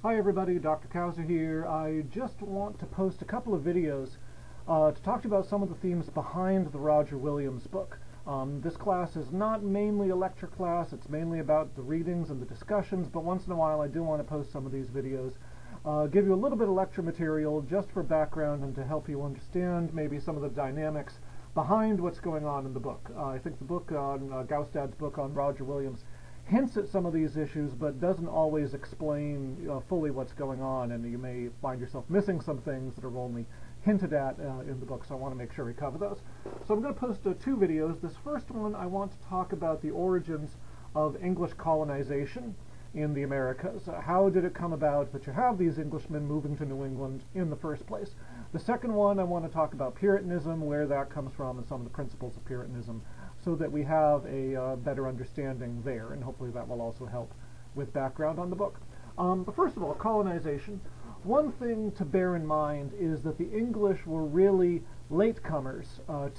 Hi everybody, Dr. Kauser here. I just want to post a couple of videos to talk to you about some of the themes behind the Roger Williams book. This class is not mainly a lecture class, it's mainly about the readings and the discussions, but once in a while I do want to post some of these videos, give you a little bit of lecture material just for background and to help you understand maybe some of the dynamics behind what's going on in the book. I think the book on Gaustad's book on Roger Williams hints at some of these issues, but doesn't always explain fully what's going on, and you may find yourself missing some things that are only hinted at in the book, so I want to make sure we cover those. So I'm going to post two videos. This first one, I want to talk about the origins of English colonization in the Americas. How did it come about that you have these Englishmen moving to New England in the first place? The second one, I want to talk about Puritanism, where that comes from, and some of the principles of Puritanism, so that we have a better understanding there, and hopefully that will also help with background on the book. But first of all, colonization. One thing to bear in mind is that the English were really latecomers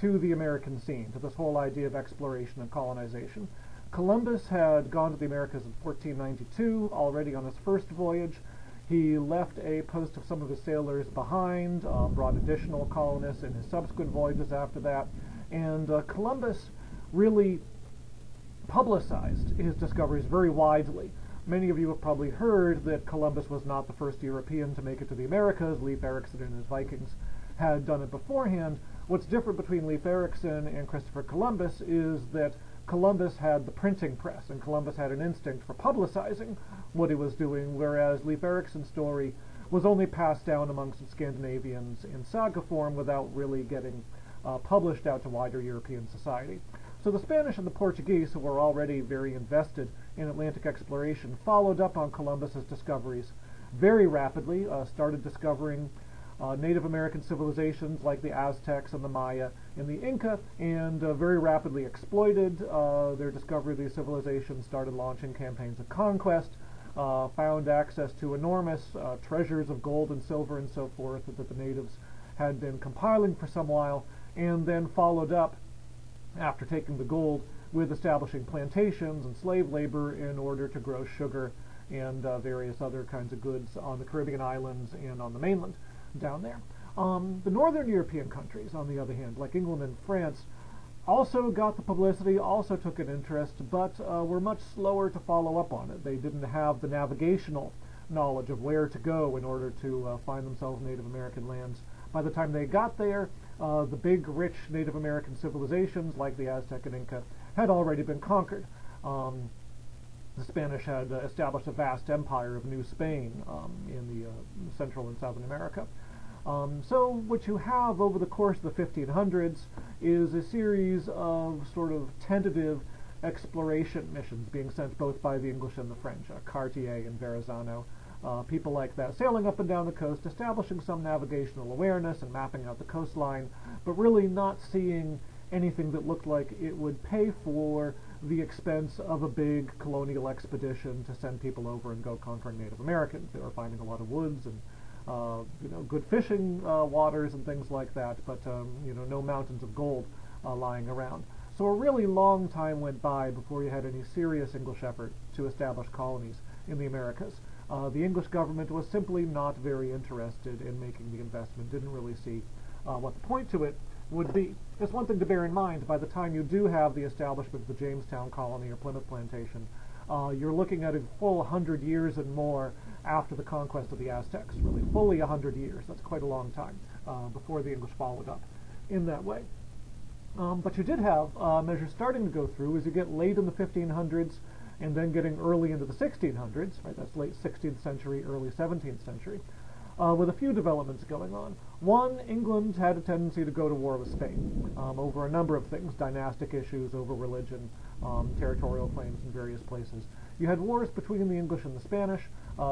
to the American scene, to this whole idea of exploration and colonization. Columbus had gone to the Americas in 1492, already on his first voyage. He left a post of some of his sailors behind, brought additional colonists in his subsequent voyages after that, and Columbus really publicized his discoveries very widely. Many of you have probably heard that Columbus was not the first European to make it to the Americas. Leif Erikson and his Vikings had done it beforehand. What's different between Leif Erikson and Christopher Columbus is that Columbus had the printing press, and Columbus had an instinct for publicizing what he was doing, whereas Leif Erikson's story was only passed down amongst the Scandinavians in saga form without really getting published out to wider European society. So the Spanish and the Portuguese, who were already very invested in Atlantic exploration, followed up on Columbus's discoveries very rapidly, started discovering Native American civilizations like the Aztecs and the Maya and the Inca, and very rapidly exploited their discovery of these civilizations, started launching campaigns of conquest, found access to enormous treasures of gold and silver and so forth that the natives had been compiling for some while, and then followed up after taking the gold with establishing plantations and slave labor in order to grow sugar and various other kinds of goods on the Caribbean islands and on the mainland down there. The northern European countries, on the other hand, like England and France, also got the publicity, also took an interest, but were much slower to follow up on it. They didn't have the navigational knowledge of where to go in order to find themselves Native American lands. By the time they got there, the big, rich Native American civilizations, like the Aztec and Inca, had already been conquered. The Spanish had established a vast empire of New Spain in the Central and Southern America. So what you have over the course of the 1500s is a series of sort of tentative exploration missions being sent both by the English and the French, Cartier and Verrazano, people like that, sailing up and down the coast, establishing some navigational awareness and mapping out the coastline, but really not seeing anything that looked like it would pay for the expense of a big colonial expedition to send people over and go conquering Native Americans. They were finding a lot of woods and good fishing waters and things like that, but no mountains of gold lying around. So a really long time went by before you had any serious English effort to establish colonies in the Americas. The English government was simply not very interested in making the investment, didn't really see what the point to it would be. There's one thing to bear in mind: by the time you do have the establishment of the Jamestown colony or Plymouth plantation, you're looking at a full 100 years and more after the conquest of the Aztecs, really fully 100 years. That's quite a long time before the English followed up in that way. But you did have measures starting to go through as you get late in the 1500s and then getting early into the 1600s, right? That's late 16th century, early 17th century, with a few developments going on. One, England had a tendency to go to war with Spain over a number of things: dynastic issues, over religion, territorial claims in various places. You had wars between the English and the Spanish,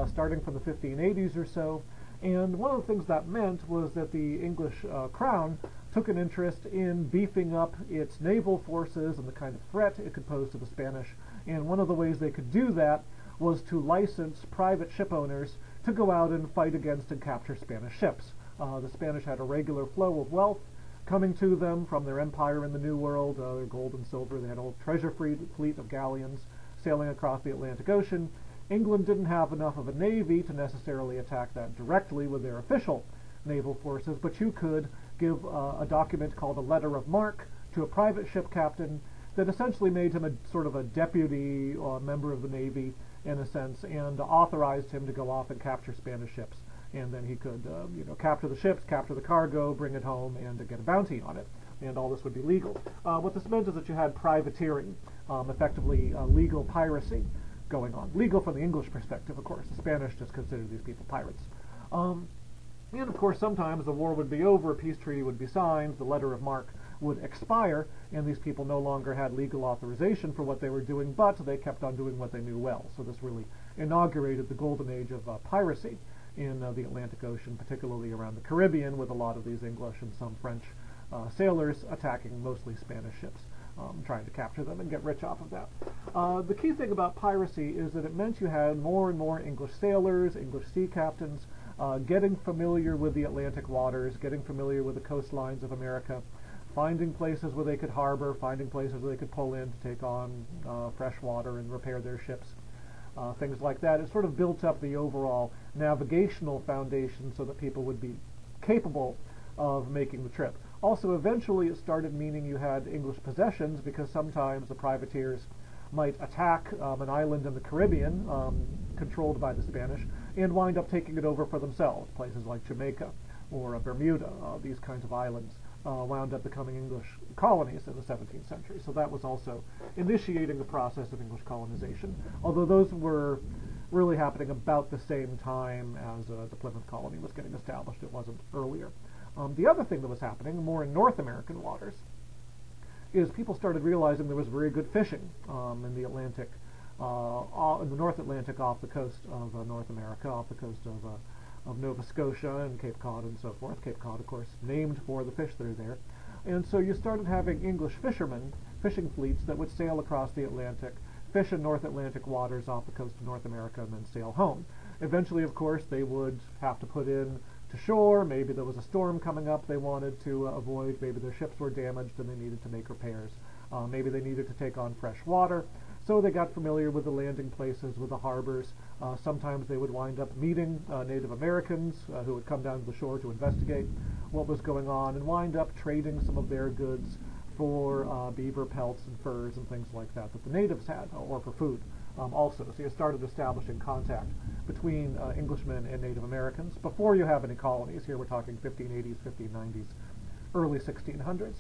starting from the 1580s or so, and one of the things that meant was that the English crown took an interest in beefing up its naval forces and the kind of threat it could pose to the Spanish, and one of the ways they could do that was to license private ship owners to go out and fight against and capture Spanish ships. The Spanish had a regular flow of wealth coming to them from their empire in the New World, their gold and silver. They had a whole treasure fleet of galleons sailing across the Atlantic Ocean, England didn't have enough of a navy to necessarily attack that directly with their official naval forces, but you could give a document called a letter of marque to a private ship captain that essentially made him a sort of a deputy or a member of the Navy in a sense, and authorized him to go off and capture Spanish ships. And then he could, capture the ships, capture the cargo, bring it home, and get a bounty on it. And all this would be legal. What this meant is that you had privateering, effectively legal piracy going on. Legal from the English perspective, of course. The Spanish just considered these people pirates. And of course, sometimes the war would be over, a peace treaty would be signed, the letter of marque would expire, and these people no longer had legal authorization for what they were doing, but they kept on doing what they knew well. So this really inaugurated the golden age of piracy in the Atlantic Ocean, particularly around the Caribbean, with a lot of these English and some French sailors attacking mostly Spanish ships, trying to capture them and get rich off of that. The key thing about piracy is that it meant you had more and more English sailors, English sea captains, getting familiar with the Atlantic waters, getting familiar with the coastlines of America, finding places where they could harbor, finding places where they could pull in to take on fresh water and repair their ships, things like that. It sort of built up the overall navigational foundation so that people would be capable of making the trip. Also, eventually it started meaning you had English possessions, because sometimes the privateers might attack an island in the Caribbean controlled by the Spanish and wind up taking it over for themselves. Places like Jamaica or Bermuda, these kinds of islands, wound up becoming English colonies in the 17th century. So that was also initiating the process of English colonization, although those were really happening about the same time as the Plymouth colony was getting established. It wasn't earlier. The other thing that was happening, more in North American waters, is people started realizing there was very good fishing in the Atlantic, in the North Atlantic off the coast of North America, off the coast of Nova Scotia and Cape Cod and so forth. Cape Cod, of course, named for the fish that are there. And so you started having English fishermen, fishing fleets that would sail across the Atlantic, fish in North Atlantic waters off the coast of North America, and then sail home. Eventually, of course, they would have to put in to shore. Maybe there was a storm coming up they wanted to avoid. Maybe their ships were damaged and they needed to make repairs. Maybe they needed to take on fresh water. So they got familiar with the landing places, with the harbors. Sometimes they would wind up meeting Native Americans who would come down to the shore to investigate what was going on and wind up trading some of their goods for beaver pelts and furs and things like that that the natives had, or for food also. So you started establishing contact between Englishmen and Native Americans before you have any colonies. Here we're talking 1580s, 1590s, early 1600s.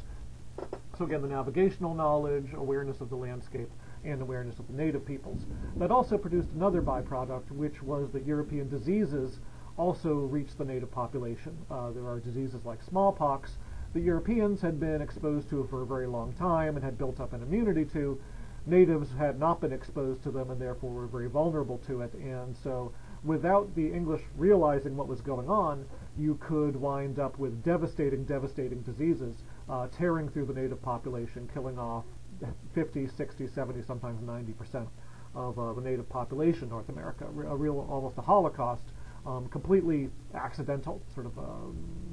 So again, the navigational knowledge, awareness of the landscape, and awareness of the native peoples. That also produced another byproduct, which was that European diseases also reached the native population. There are diseases like smallpox that Europeans had been exposed to for a very long time and had built up an immunity to. Natives had not been exposed to them and therefore were very vulnerable to it. And so without the English realizing what was going on, you could wind up with devastating diseases tearing through the native population, killing off 50, 60, 70, sometimes 90% of the native population in North America. Almost a Holocaust, completely accidental, sort of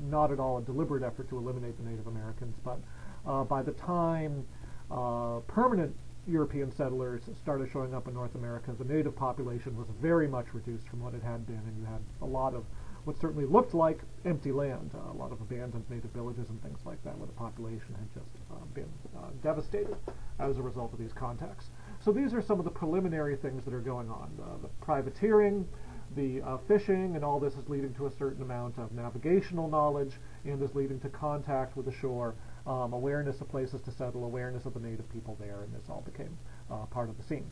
not at all a deliberate effort to eliminate the Native Americans. But by the time permanent European settlers started showing up in North America, the native population was very much reduced from what it had been, and you had a lot of what certainly looked like empty land, a lot of abandoned native villages and things like that, where the population had just been devastated as a result of these contacts. So these are some of the preliminary things that are going on. The privateering, the fishing, and all this is leading to a certain amount of navigational knowledge, and is leading to contact with the shore, awareness of places to settle, awareness of the native people there, and this all became part of the scene.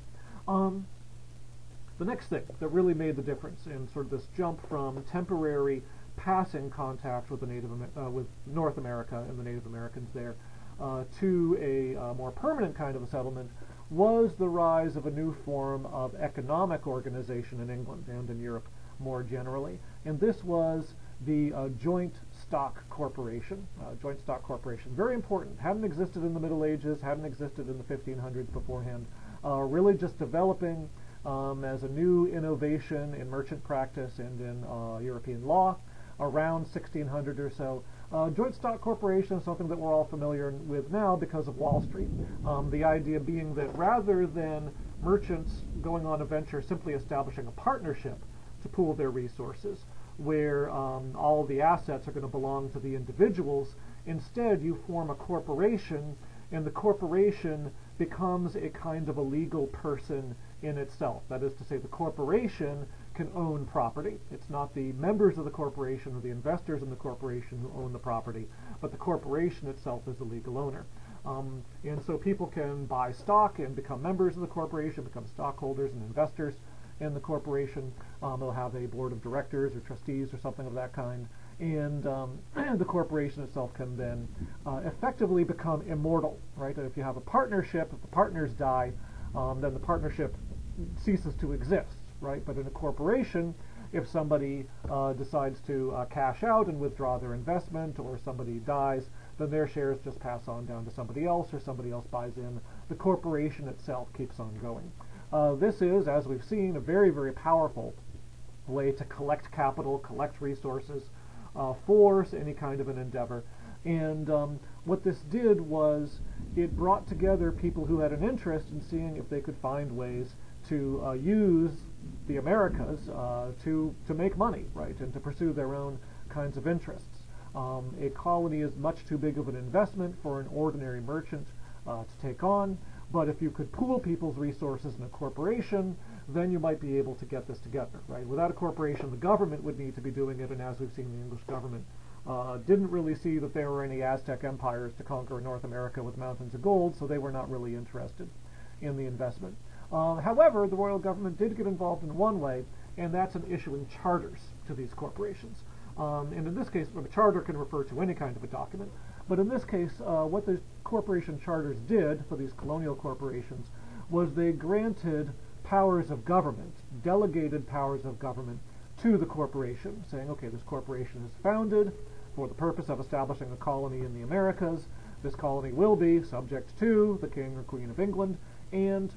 The next thing that really made the difference in sort of this jump from temporary passing contact with the with North America and the Native Americans there to a more permanent kind of a settlement was the rise of a new form of economic organization in England and in Europe more generally. And this was the joint stock corporation. Joint stock corporation, very important. Hadn't existed in the Middle Ages, hadn't existed in the 1500s beforehand. Really just developing as a new innovation in merchant practice and in European law around 1600 or so. Joint stock corporation is something that we're all familiar with now because of Wall Street. The idea being that rather than merchants going on a venture simply establishing a partnership to pool their resources, where all the assets are going to belong to the individuals, instead you form a corporation, and the corporation becomes a kind of a legal person in itself. That is to say, the corporation can own property. It's not the members of the corporation or the investors in the corporation who own the property, but the corporation itself is the legal owner. And so people can buy stock and become members of the corporation, become stockholders and investors in the corporation. They'll have a board of directors or trustees or something of that kind, and the corporation itself can then effectively become immortal, right? If you have a partnership, if the partners die, then the partnership ceases to exist, right? But in a corporation, if somebody decides to cash out and withdraw their investment, or somebody dies, then their shares just pass on down to somebody else, or somebody else buys in. The corporation itself keeps on going. This is, as we've seen, a very, very powerful way to collect capital, collect resources for any kind of an endeavor. And what this did was it brought together people who had an interest in seeing if they could find ways to use the Americas to make money, right, and to pursue their own kinds of interests. A colony is much too big of an investment for an ordinary merchant to take on, but if you could pool people's resources in a corporation, then you might be able to get this together, right? Without a corporation, the government would need to be doing it, and as we've seen, the English government didn't really see that there were any Aztec empires to conquer North America with mountains of gold, so they were not really interested in the investment. However, the royal government did get involved in one way, and that's in issuing charters to these corporations. And in this case, a charter can refer to any kind of a document, but in this case, what the corporation charters did for these colonial corporations was they granted powers of government, delegated powers of government to the corporation, saying, okay, this corporation is founded for the purpose of establishing a colony in the Americas. This colony will be subject to the King or Queen of England, and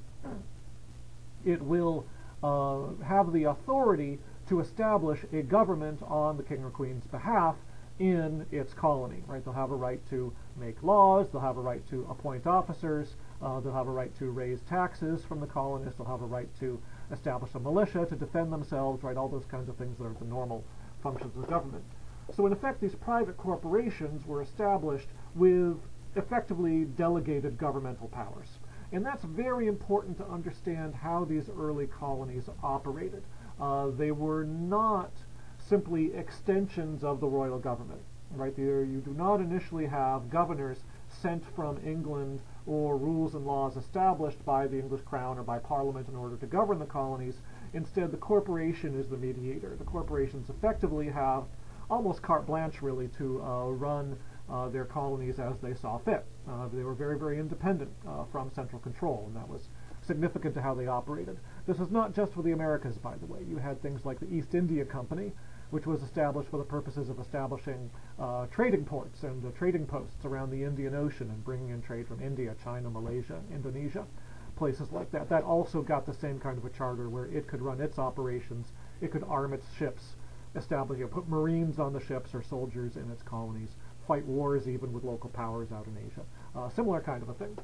it will have the authority to establish a government on the King or Queen's behalf in its colony, right? They'll have a right to make laws, they'll have a right to appoint officers, they'll have a right to raise taxes from the colonists, they'll have a right to establish a militia to defend themselves, right? All those kinds of things that are the normal functions of government. So in effect, these private corporations were established with effectively delegated governmental powers. And that's very important to understand how these early colonies operated. They were not simply extensions of the royal government, right? You do not initially have governors sent from England or rules and laws established by the English crown or by Parliament in order to govern the colonies. Instead, the corporation is the mediator. The corporations effectively have almost carte blanche, really, to run their colonies as they saw fit. They were very, very independent from central control, and that was significant to how they operated. This was not just for the Americas, by the way. You had things like the East India Company, which was established for the purposes of establishing trading ports and trading posts around the Indian Ocean and bringing in trade from India, China, Malaysia, Indonesia, places like that. That also got the same kind of a charter where it could run its operations, it could arm its ships, establish, put Marines on the ships or soldiers in its colonies, fight wars even with local powers out in Asia. Similar kind of a thing.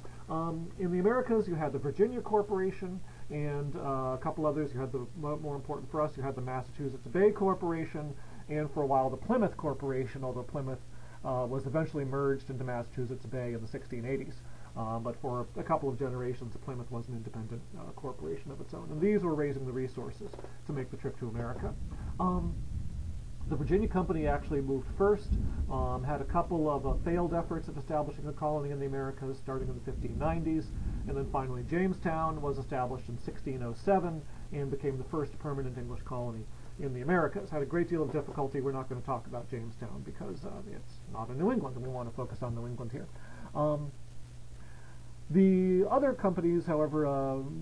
In the Americas, you had the Virginia Corporation and a couple others. You had the more important for us, you had the Massachusetts Bay Corporation, and for a while the Plymouth Corporation, although Plymouth was eventually merged into Massachusetts Bay in the 1680s. But for a couple of generations, Plymouth was an independent corporation of its own. And these were raising the resources to make the trip to America. The Virginia Company actually moved first, had a couple of failed efforts at establishing a colony in the Americas starting in the 1590s, and then finally Jamestown was established in 1607 and became the first permanent English colony in the Americas. Had a great deal of difficulty. We're not going to talk about Jamestown because it's not in New England, and we want to focus on New England here. The other companies, however,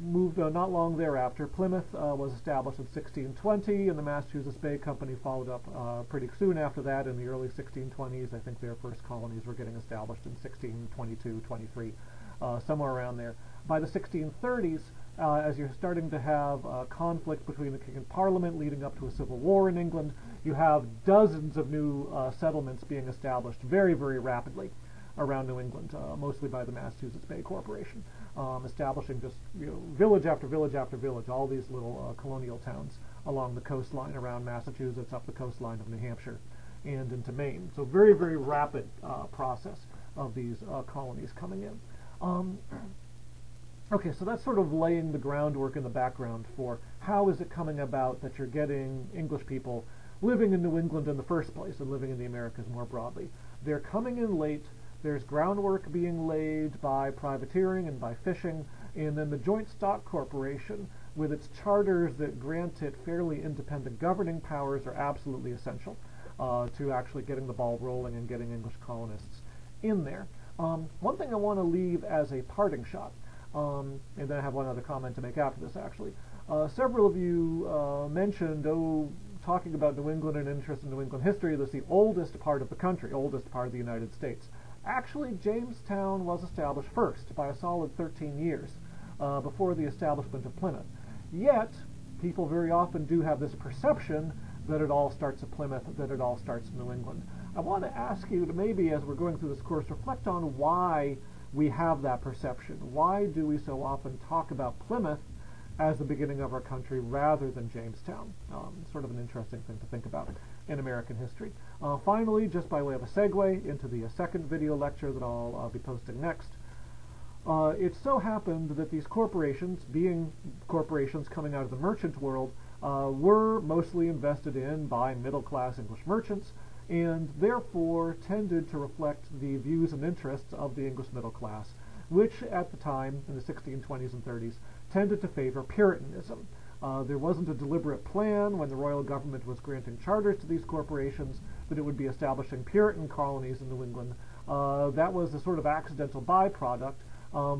moved not long thereafter. Plymouth was established in 1620, and the Massachusetts Bay Company followed up pretty soon after that in the early 1620s. I think their first colonies were getting established in 1622, 23, somewhere around there. By the 1630s, as you're starting to have conflict between the king and parliament leading up to a civil war in England, you have dozens of new settlements being established very, very rapidly around New England, mostly by the Massachusetts Bay Corporation, establishing just village after village after village, all these little colonial towns along the coastline around Massachusetts, up the coastline of New Hampshire, and into Maine. So very, very rapid process of these colonies coming in. Okay, so that's sort of laying the groundwork in the background for how is it coming about that you're getting English people living in New England in the first place and living in the Americas more broadly. They're coming in late. There's groundwork being laid by privateering and by fishing, and then the Joint Stock Corporation, with its charters that grant it fairly independent governing powers, are absolutely essential to actually getting the ball rolling and getting English colonists in there. One thing I want to leave as a parting shot, and then I have one other comment to make after this, actually. Several of you mentioned, talking about New England and interest in New England history, that's the oldest part of the country, oldest part of the United States. Actually, Jamestown was established first by a solid 13 years before the establishment of Plymouth. Yet, people very often do have this perception that it all starts at Plymouth, that it all starts in New England. I want to ask you to maybe, as we're going through this course, reflect on why we have that perception. Why do we so often talk about Plymouth as the beginning of our country rather than Jamestown? Sort of an interesting thing to think about in American history. Finally, just by way of a segue into the second video lecture that I'll be posting next, it so happened that these corporations, being corporations coming out of the merchant world, were mostly invested in by middle-class English merchants, and therefore tended to reflect the views and interests of the English middle class, which at the time, in the 1620s and 30s, tended to favor Puritanism. There wasn't a deliberate plan when the royal government was granting charters to these corporations that it would be establishing Puritan colonies in New England. That was a sort of accidental byproduct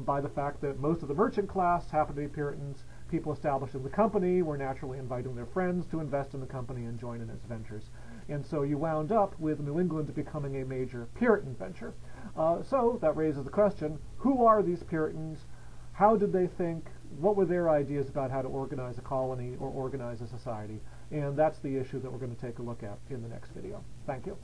by the fact that most of the merchant class happened to be Puritans. People established in the company were naturally inviting their friends to invest in the company and join in its ventures. And so you wound up with New England becoming a major Puritan venture. So that raises the question, who are these Puritans? How did they think? What were their ideas about how to organize a colony or organize a society? And that's the issue that we're going to take a look at in the next video. Thank you.